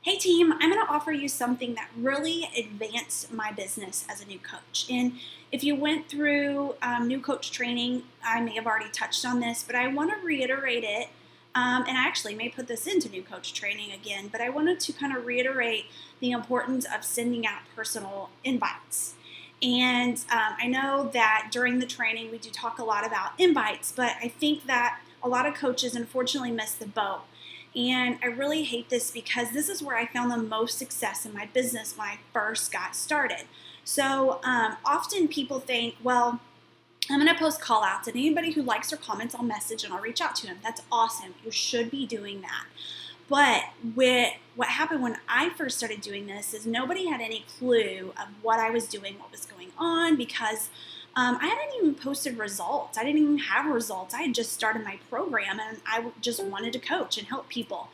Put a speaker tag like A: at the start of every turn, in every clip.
A: Hey team, I'm going to offer you something that really advanced my business as a new coach. And if you went through new coach training, I may have already touched on this, but I want to reiterate it. And I actually may put this into new coach training again, but I wanted to kind of reiterate the importance of sending out personal invites. And I know that during the training we do talk a lot about invites, but I think that a lot of coaches unfortunately miss the boat. And I really hate this because this is where I found the most success in my business when I first got started. So often people think, well, I'm going to post call outs, and anybody who likes or comments, I'll message and I'll reach out to them. That's awesome. You should be doing that. But what happened when I first started doing this is nobody had any clue of what I was doing, what was going on, because I hadn't even posted results. I didn't even have results. I had just started my program and I just wanted to coach and help people.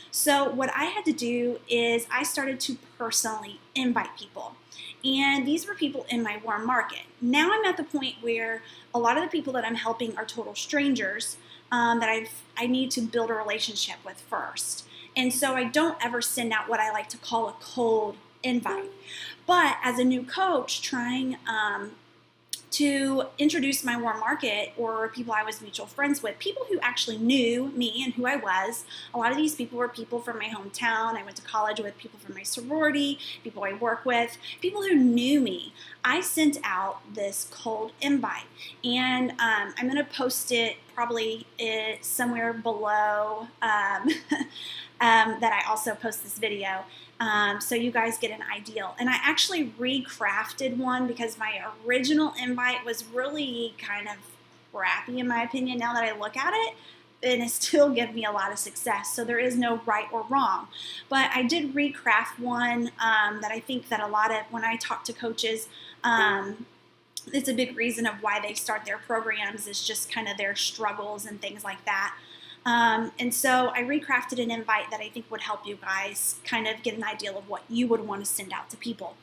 A: So what I had to do is I started to personally invite people. And these were people in my warm market. Now I'm at the point where a lot of the people that I'm helping are total strangers that I need to build a relationship with first. And so I don't ever send out what I like to call a cold invite. But as a new coach trying to introduce my warm market or people I was mutual friends with, people who actually knew me and who I was. A lot of these people were people from my hometown. I went to college with people from my sorority, people I work with, people who knew me. I sent out this cold invite, and I'm going to post it probably somewhere below that I also post this video. So you guys get an idea. And I actually recrafted one because my original invite was really kind of crappy in my opinion now that I look at it, and it still gave me a lot of success. So there is no right or wrong. But I did recraft one that I think that a lot of, when I talk to coaches, it's a big reason of why they start their programs is just kind of their struggles and things like that. And so I recrafted an invite that I think would help you guys kind of get an idea of what you would want to send out to people.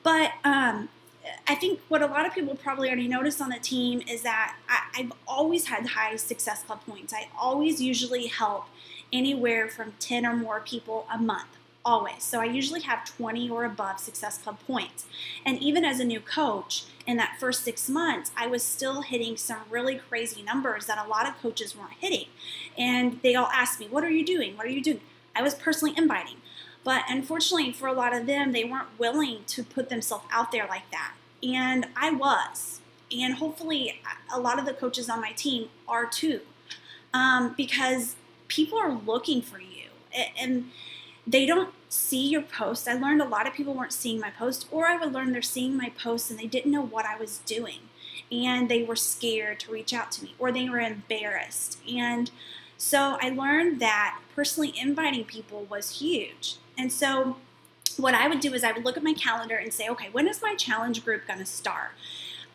A: But I think what a lot of people probably already noticed on the team is that I've always had high Success Club points. I always usually help anywhere from 10 or more people a month. Always. So I usually have 20 or above Success Club points. And even as a new coach, in that first 6 months, I was still hitting some really crazy numbers that a lot of coaches weren't hitting. And they all asked me, what are you doing? What are you doing? I was personally inviting. But unfortunately, for a lot of them, they weren't willing to put themselves out there like that. And I was. And hopefully, a lot of the coaches on my team are too. Because people are looking for you. And they don't see your posts. I learned a lot of people weren't seeing my post, or I would learn they're seeing my posts and they didn't know what I was doing. And they were scared to reach out to me, or they were embarrassed. And so I learned that personally inviting people was huge. And so what I would do is I would look at my calendar and say, okay, when is my challenge group going to start?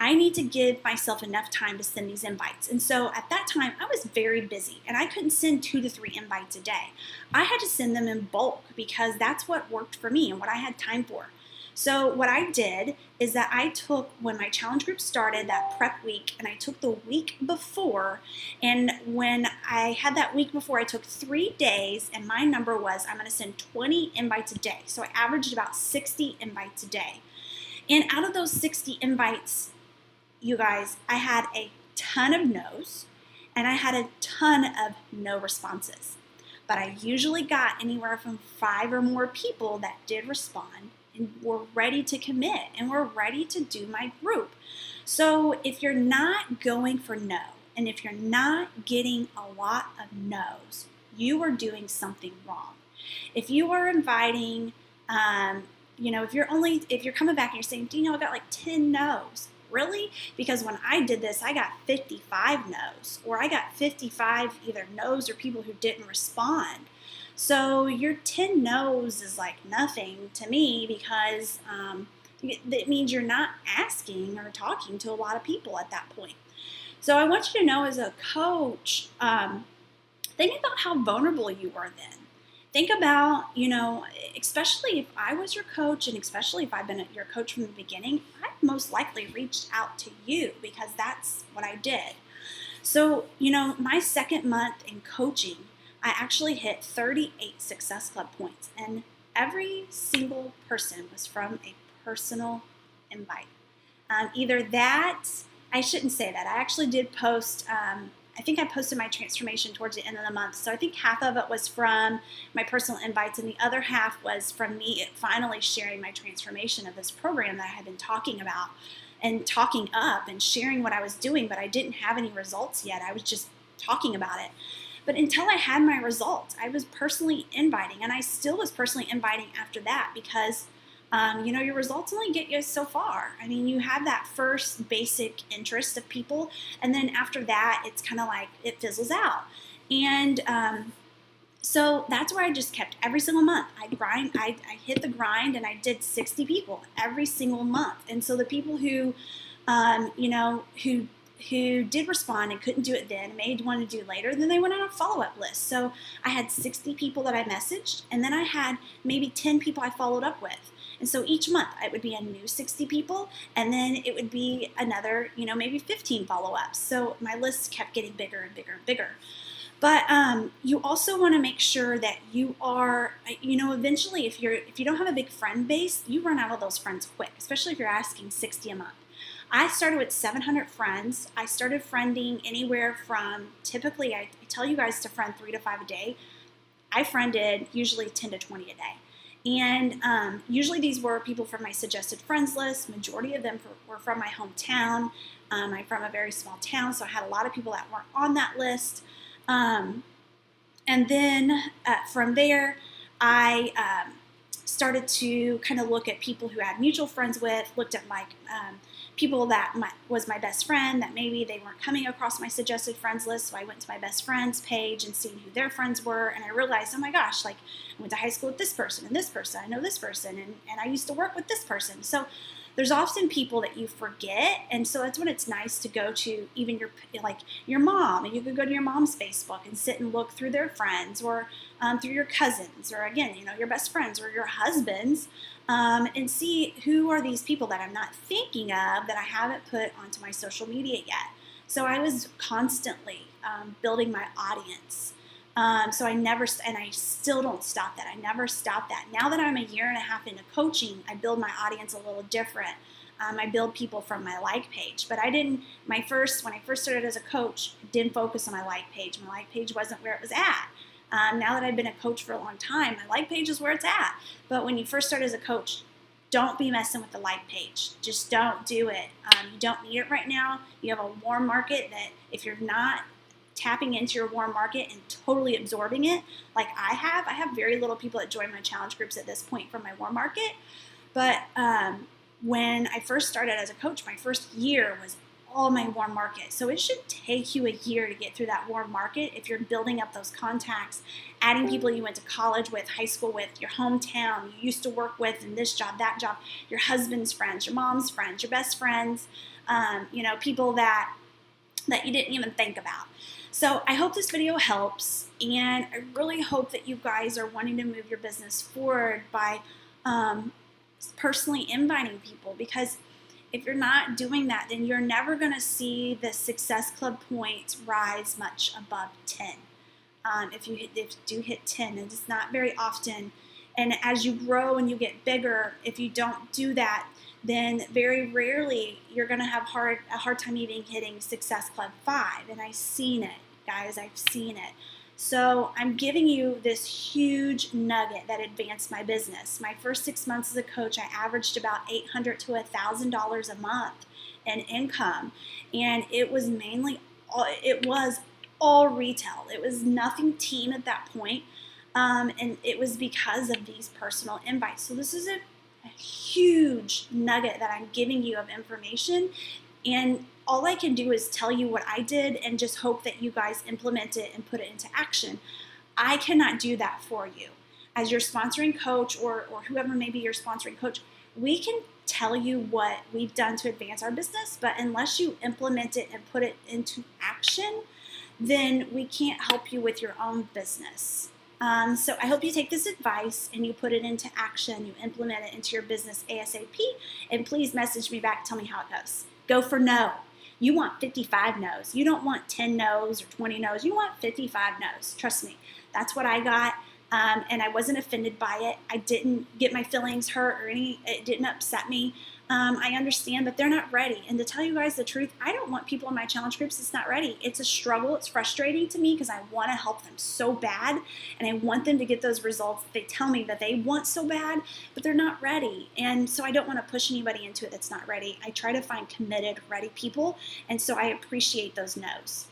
A: I need to give myself enough time to send these invites. And so at that time, I was very busy and I couldn't send 2 to 3 invites a day. I had to send them in bulk because that's what worked for me and what I had time for. So what I did is that I took, when my challenge group started, that prep week, and I took the week before, and when I had that week before, I took 3 days, and my number was I'm going to send 20 invites a day. So I averaged about 60 invites a day. And out of those 60 invites, you guys, I had a ton of no's and I had a ton of no responses. But I usually got anywhere from 5 or more people that did respond and were ready to commit and were ready to do my group. So if you're not going for no, and if you're not getting a lot of no's, you are doing something wrong. If you are inviting, if you're coming back and you're saying, Dino, I got like 10 no's. Really? Because when I did this, I got 55 no's, or I got 55 either no's or people who didn't respond. So your 10 no's is like nothing to me because it means you're not asking or talking to a lot of people at that point. So I want you to know as a coach, think about how vulnerable you are then. Think about, especially if I was your coach and especially if I've been your coach from the beginning, I'd most likely reached out to you because that's what I did. So, my second month in coaching, I actually hit 38 Success Club points. And every single person was from a personal invite. Either that, I shouldn't say that. I actually did post, I think I posted my transformation towards the end of the month. So I think half of it was from my personal invites and the other half was from me finally sharing my transformation of this program that I had been talking about and talking up and sharing what I was doing, but I didn't have any results yet. I was just talking about it. But until I had my results, I was personally inviting, and I still was personally inviting after that because your results only get you so far. I mean, you have that first basic interest of people, and then after that, it's kind of like it fizzles out. And so that's where I just kept every single month. I hit the grind, and I did 60 people every single month. And so the people who did respond and couldn't do it then and may want to do later, then they went on a follow-up list. So I had 60 people that I messaged, and then I had maybe 10 people I followed up with. And so each month it would be a new 60 people, and then it would be another, maybe 15 follow-ups. So my list kept getting bigger and bigger and bigger. But you also want to make sure that you are, eventually if you don't have a big friend base, you run out of those friends quick, especially if you're asking 60 a month. I started with 700 friends. I started friending anywhere from, typically I tell you guys to friend 3 to 5 a day. I friended usually 10 to 20 a day. And usually these were people from my suggested friends list. Majority of them were from my hometown. I'm from a very small town, so I had a lot of people that weren't on that list. And then from there, I started to kind of look at people who I had mutual friends with, looked at like people that was my best friend, that maybe they weren't coming across my suggested friends list, so I went to my best friends page and seeing who their friends were, and I realized, oh my gosh, like I went to high school with this person and this person, I know this person, and I used to work with this person. So there's often people that you forget, and so that's when it's nice to go to even your mom, and you could go to your mom's Facebook and sit and look through their friends, or through your cousins, or again, your best friends or your husbands, and see who are these people that I'm not thinking of that I haven't put onto my social media yet. So I was constantly building my audience. So I never, and I still don't stop that. I never stop that. Now that I'm a year and a half into coaching, I build my audience a little different. I build people from my like page, but I didn't, when I first started as a coach, didn't focus on my like page. My like page wasn't where it was at. Now that I've been a coach for a long time, my like page is where it's at. But when you first start as a coach, don't be messing with the like page. Just don't do it. You don't need it right now. You have a warm market that if you're not tapping into your warm market and totally absorbing it, like I have very little people that join my challenge groups at this point from my warm market. But when I first started as a coach, my first year was all my warm market. So it should take you a year to get through that warm market if you're building up those contacts, adding people you went to college with, high school with, your hometown, you used to work with in this job, that job, your husband's friends, your mom's friends, your best friends, people that you didn't even think about. So I hope this video helps, and I really hope that you guys are wanting to move your business forward by personally inviting people, because if you're not doing that, then you're never going to see the Success Club points rise much above 10. If you do hit 10, and it's not very often. And as you grow and you get bigger, if you don't do that, then very rarely you're going to have a hard time even hitting Success Club 5. And I've seen it, guys. I've seen it. So I'm giving you this huge nugget that advanced my business. My first 6 months as a coach, I averaged about $800 to $1,000 a month in income. And it was all retail. It was nothing team at that point. And it was because of these personal invites. So this is a huge nugget that I'm giving you of information. And all I can do is tell you what I did and just hope that you guys implement it and put it into action. I cannot do that for you. As your sponsoring coach or whoever may be your sponsoring coach, we can tell you what we've done to advance our business, but unless you implement it and put it into action, then we can't help you with your own business. So I hope you take this advice and you put it into action, you implement it into your business ASAP, and please message me back, tell me how it goes. Go for no. You want 55 no's. You don't want 10 no's or 20 no's. You want 55 no's. Trust me. That's what I got. and I wasn't offended by it. I didn't get my feelings hurt or it didn't upset me. I understand, but they're not ready. And to tell you guys the truth, I don't want people in my challenge groups that's not ready. It's a struggle. It's frustrating to me because I want to help them so bad, and I want them to get those results they tell me that they want so bad, but they're not ready. And so I don't want to push anybody into it that's not ready. I try to find committed, ready people, and so I appreciate those no's.